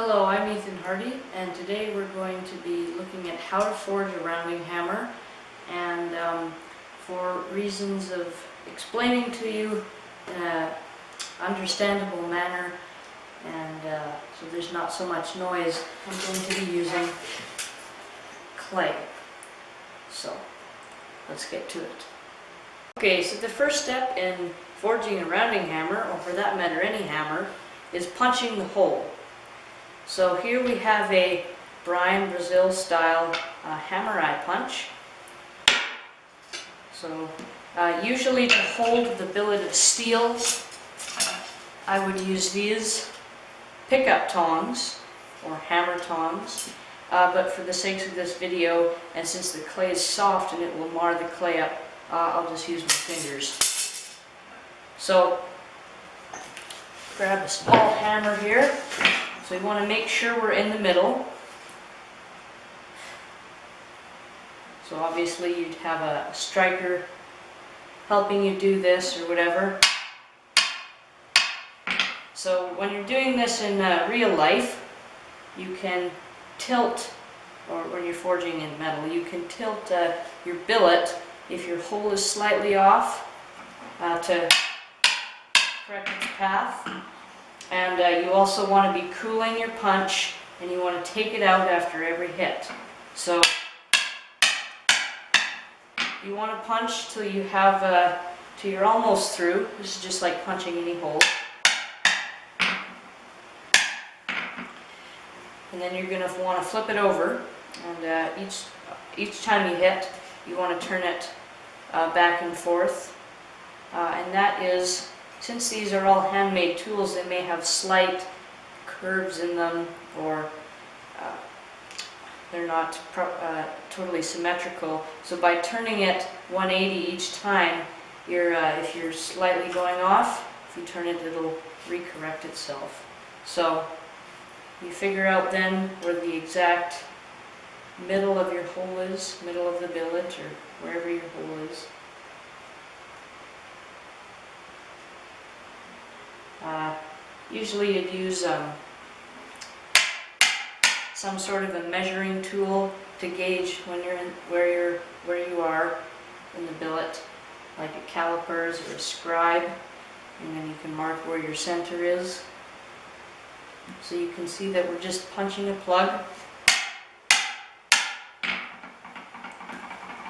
Hello, I'm Harty, and today we're going to be looking at how to forge a rounding hammer, and for reasons of explaining to you in an understandable manner, and so there's not so much noise, I'm going to be using clay. So let's get to it. Okay, so the first step in forging a rounding hammer, or for that matter any hammer, is punching the hole. So here we have a Brazeal style hammer eye punch. So usually to hold the billet of steel, I would use these pickup tongs or hammer tongs, but for the sake of this video, and since the clay is soft and it will mar the clay up, I'll just use my fingers. So grab a small hammer here. So you want to make sure we're in the middle. So obviously you'd have a striker helping you do this or whatever. So when you're doing this in real life, you can tilt, or when you're forging in metal, you can tilt your billet if your hole is slightly off to correct its path. And you also want to be cooling your punch, and you want to take it out after every hit. So you want to punch till you have till you're almost through. This is just like punching any hole. And then you're going to want to flip it over, and each time you hit, you want to turn it back and forth. And that is, since these are all handmade tools, they may have slight curves in them, or they're not totally symmetrical. So by turning it 180 each time, if you're slightly going off, if you turn it, it'll recorrect itself. So you figure out then where the exact middle of your hole is, middle of the billet, or wherever your hole is. Usually you'd use some sort of a measuring tool to gauge when you're where you are in the billet, like a calipers or a scribe, and then you can mark where your center is. So you can see that we're just punching a plug,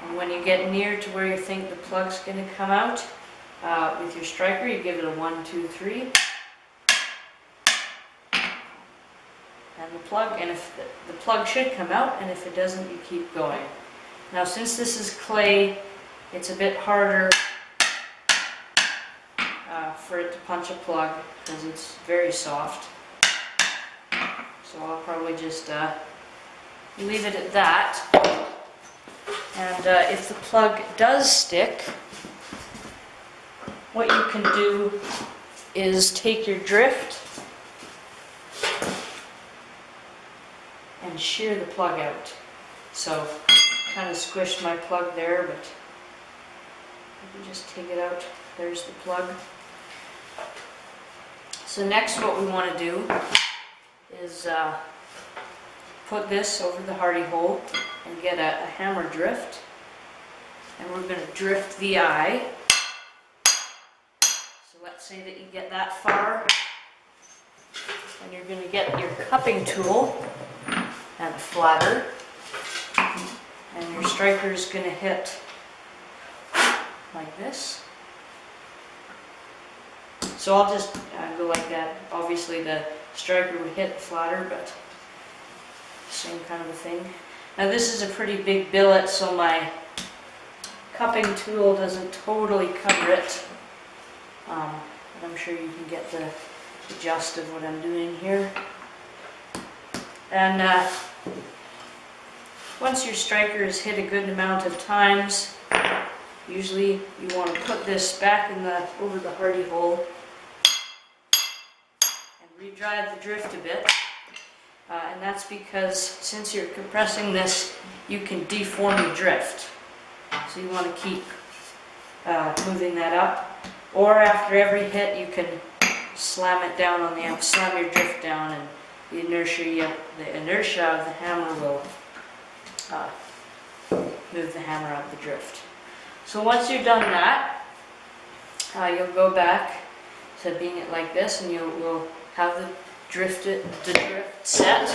and when you get near to where you think the plug's going to come out, with your striker, you give it a 1, 2, 3, and the plug, and if the plug should come out, and if it doesn't, you keep going. Now, since this is clay, it's a bit harder for it to punch a plug because it's very soft. So I'll probably just leave it at that. And if the plug does stick, what you can do is take your drift and shear the plug out. So kind of squished my plug there, but you can just take it out. There's the plug. So next what we want to do is put this over the Harty hole and get a hammer drift. And we're going to drift the eye. Let's say that you get that far, and you're going to get your cupping tool and a flatter, and your striker is going to hit like this. So I'll just go like that. Obviously the striker would hit the flatter, but same kind of a thing. Now this is a pretty big billet, so my cupping tool doesn't totally cover it. But I'm sure you can get the gist of what I'm doing here. And once your striker is hit a good amount of times, usually you want to put this back over the Harty hole and re-drive the drift a bit. And that's because since you're compressing this, you can deform your drift. So you want to keep moving that up. Or after every hit, you can slam it down on the slam your drift down and the inertia of the hammer will move the hammer out of the drift. So once you've done that, you'll go back to being it like this, and you'll have the drift set.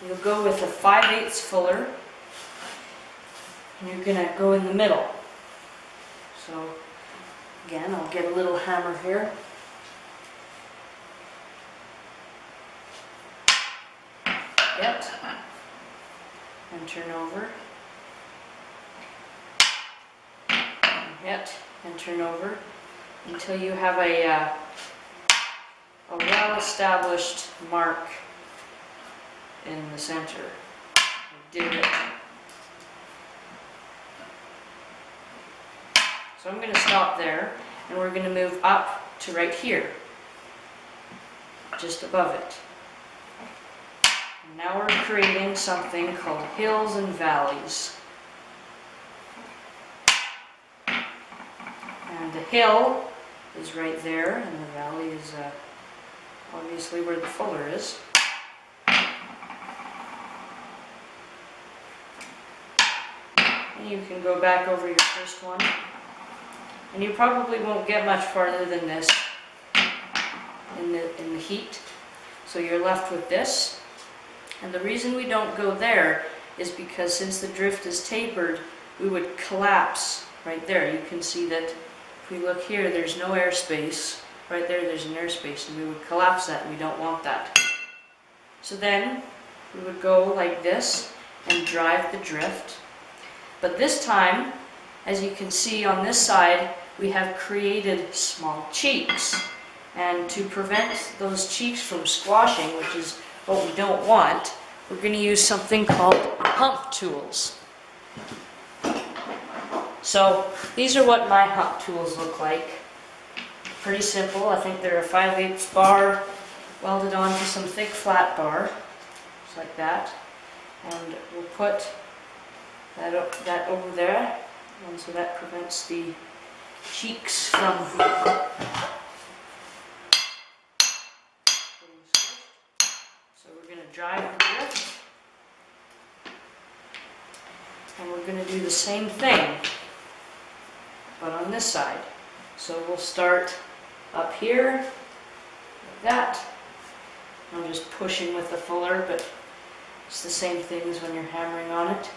You'll go with a 5/8 fuller, and you're going to go in the middle. So again, I'll get a little hammer here. Get, and turn over. And hit, and turn over, until you have a well-established mark in the center. Divot. So I'm going to stop there, and we're going to move up to right here, just above it. And now we're creating something called hills and valleys. And the hill is right there, and the valley is obviously where the fuller is. And you can go back over your first one. And you probably won't get much farther than this in the heat. So you're left with this. And the reason we don't go there is because since the drift is tapered, we would collapse right there. You can see that if we look here, there's no airspace. Right there, there's an airspace, and we would collapse that, and we don't want that. So then we would go like this and drive the drift. But this time, as you can see on this side, we have created small cheeks. And to prevent those cheeks from squashing, which is what we don't want, we're going to use something called hump tools. So these are what my hump tools look like. Pretty simple. I think they're a 5/8 bar welded onto some thick flat bar, just like that. And we'll put that over there, and so that prevents the cheeks from getting squished. So we're going to drive the drift, and we're going to do the same thing, but on this side. So we'll start up here, like that. I'm just pushing with the fuller, but it's the same thing as when you're hammering on it.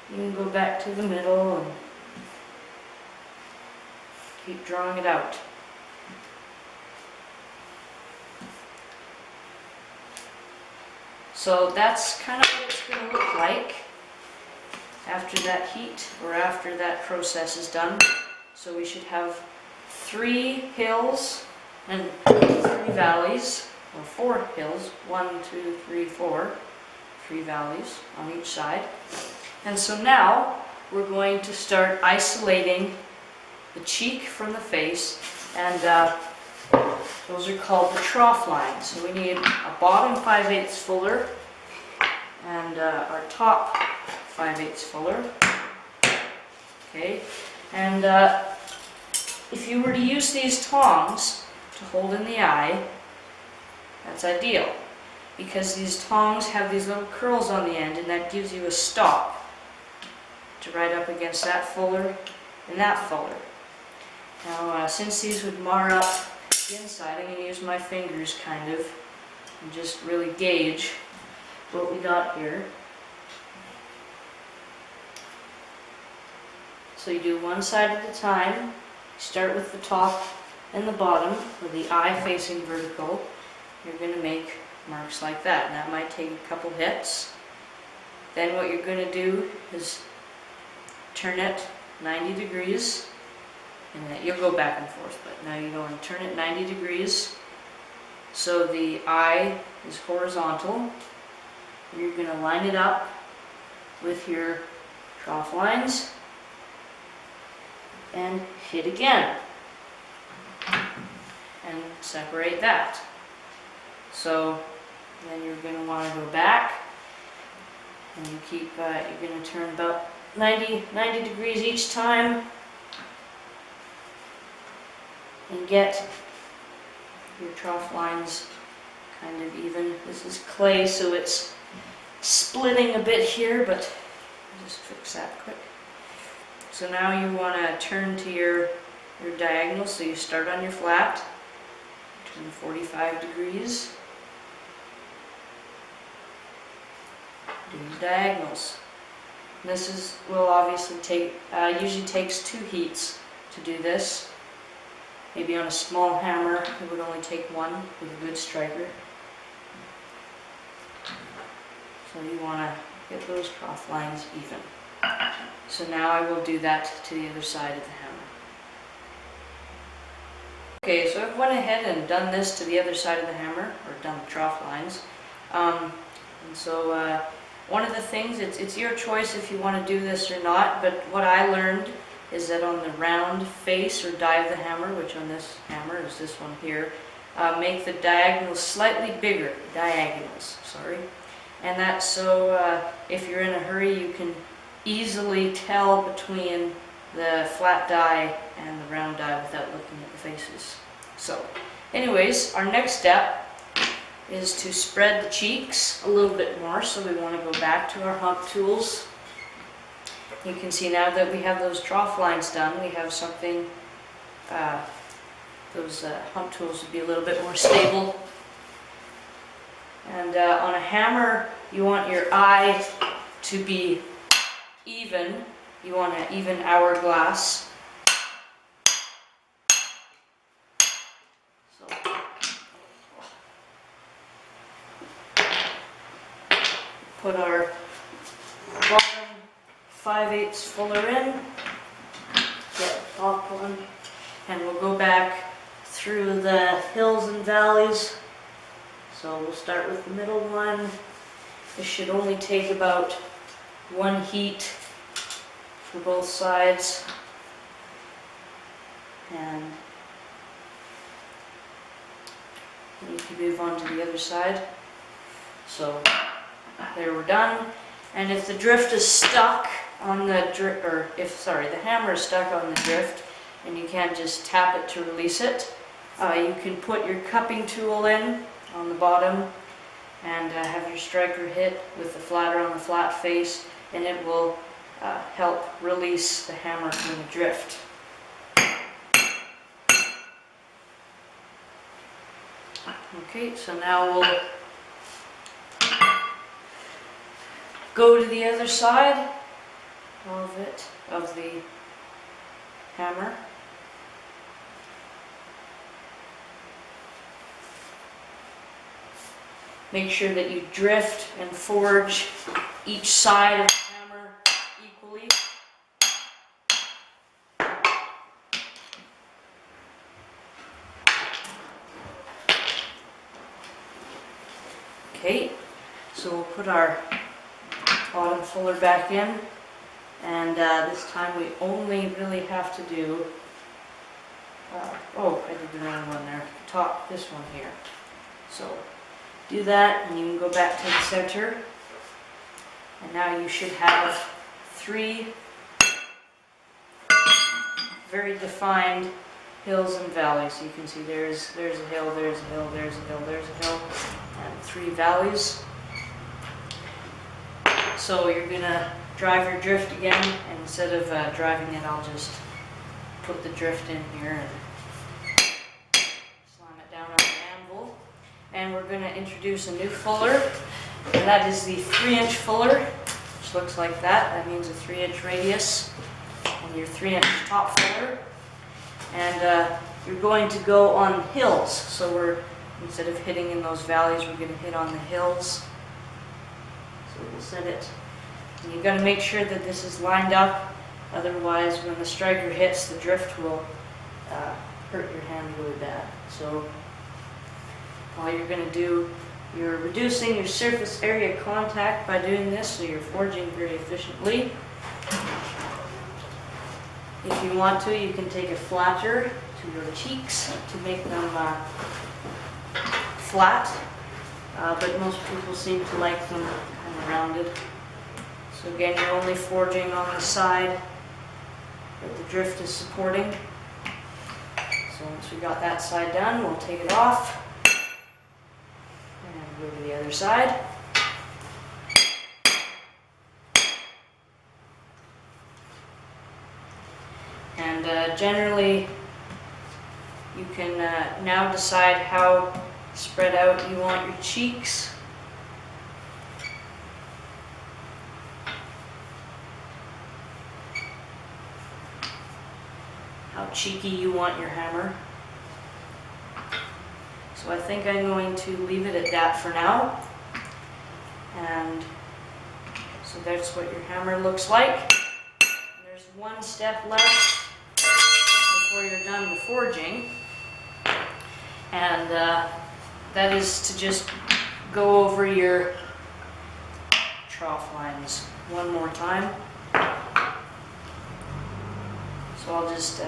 You can go back to the middle and keep drawing it out. So that's kind of what it's going to look like after that heat, or after that process is done. So we should have 3 hills and 3 valleys, or 4 hills, 1, 2, 3, 4, 3 valleys on each side. And so now we're going to start isolating the cheek from the face, and those are called the trough lines. So we need a bottom 5/8 fuller and our top 5/8 fuller. Okay, and if you were to use these tongs to hold in the eye, that's ideal, because these tongs have these little curls on the end, and that gives you a stop to ride up against that fuller and that fuller. Now, since these would mar up the inside, I'm going to use my fingers kind of and just really gauge what we got here. So you do one side at a time. Start with the top and the bottom with the eye facing vertical. You're going to make marks like that, and that might take a couple hits. Then what you're going to do is turn it 90 degrees, and you'll go back and forth, but now you're going to turn it 90 degrees so the eye is horizontal. You're going to line it up with your trough lines and hit again and separate that. So then you're going to want to go back, and you keep you're going to turn about 90 degrees each time and get your trough lines kind of even. This is clay, so it's splitting a bit here, but I'll just fix that quick. So now you want to turn to your diagonal, so you start on your flat, turn 45 degrees, do your diagonals. This will obviously take, usually takes 2 heats to do this. Maybe on a small hammer it would only take 1 with a good striker. So you want to get those trough lines even. So now I will do that to the other side of the hammer. Okay, so I've went ahead and done this to the other side of the hammer, or done the trough lines. And so one of the things, it's your choice if you want to do this or not, but what I learned is that on the round face or die of the hammer, which on this hammer is this one here, make the diagonals slightly bigger, and that's so if you're in a hurry you can easily tell between the flat die and the round die without looking at the faces. So anyways, our next step is to spread the cheeks a little bit more, so we want to go back to our hump tools. You can see now that we have those trough lines done, we have something, those hump tools would be a little bit more stable. And on a hammer, you want your eye to be even. You want an even hourglass. So, put our bottom 5/8 fuller in, get the top one, and we'll go back through the hills and valleys. So we'll start with the middle one. This should only take about 1 heat for both sides. And you can move on to the other side. So there, we're done. And if the drift is stuck on the the hammer is stuck on the drift and you can't just tap it to release it, you can put your cupping tool in on the bottom and have your striker hit with the flatter on the flat face, and it will help release the hammer from the drift. Okay, so now we'll go to the other side of the hammer. Make sure that you drift and forge each side of the hammer equally. Okay, so we'll put our bottom fuller back in, and this time we only really have to do, oh, I did the wrong one there, top, this one here. So do that, and you can go back to the center, and now you should have 3 very defined hills and valleys. You can see there's a hill, there's a hill, there's a hill, there's a hill, and 3 valleys. So you're gonna drive your drift again, and instead of driving it, I'll just put the drift in here and slam it down on the anvil. And we're going to introduce a new fuller, and that is the 3-inch fuller, which looks like that. That means a 3-inch radius and your 3-inch top fuller. And you're going to go on hills. So instead of hitting in those valleys, we're going to hit on the hills. So we'll set it. And you've got to make sure that this is lined up. Otherwise, when the striker hits, the drift will hurt your hand really bad. So all you're going to do, you're reducing your surface area contact by doing this, so you're forging very efficiently. If you want to, you can take a flatter to your cheeks to make them flat, but most people seem to like them kind of rounded. So again, you're only forging on the side that the drift is supporting. So So once we got that side done, we'll take it off and go to the other side. And generally, you can now decide how spread out you want your cheeks. How cheeky you want your hammer. So I think I'm going to leave it at that for now. And so that's what your hammer looks like. And there's one step left before you're done with forging. And that is to just go over your trough lines one more time. So I'll just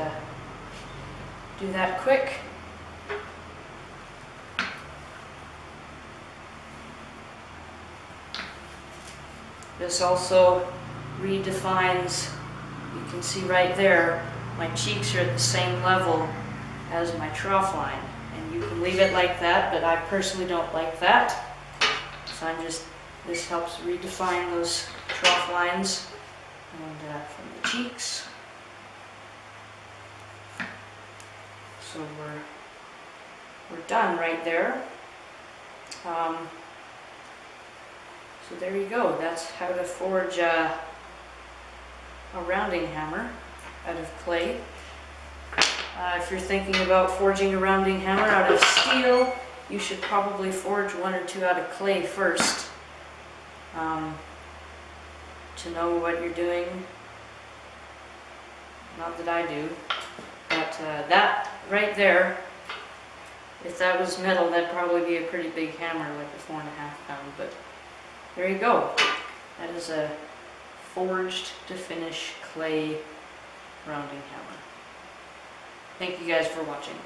do that quick. This also redefines, you can see right there, my cheeks are at the same level as my trough line. And you can leave it like that, but I personally don't like that. So this helps redefine those trough lines and from the cheeks. So we're done right there. So there you go. That's how to forge a rounding hammer out of clay. If you're thinking about forging a rounding hammer out of steel, you should probably forge one or two out of clay first to know what you're doing. Not that I do, but that right there, if that was metal, that'd probably be a pretty big hammer, like a 4.5 pound, but there you go. That is a forged to finish clay rounding hammer. Thank you guys for watching.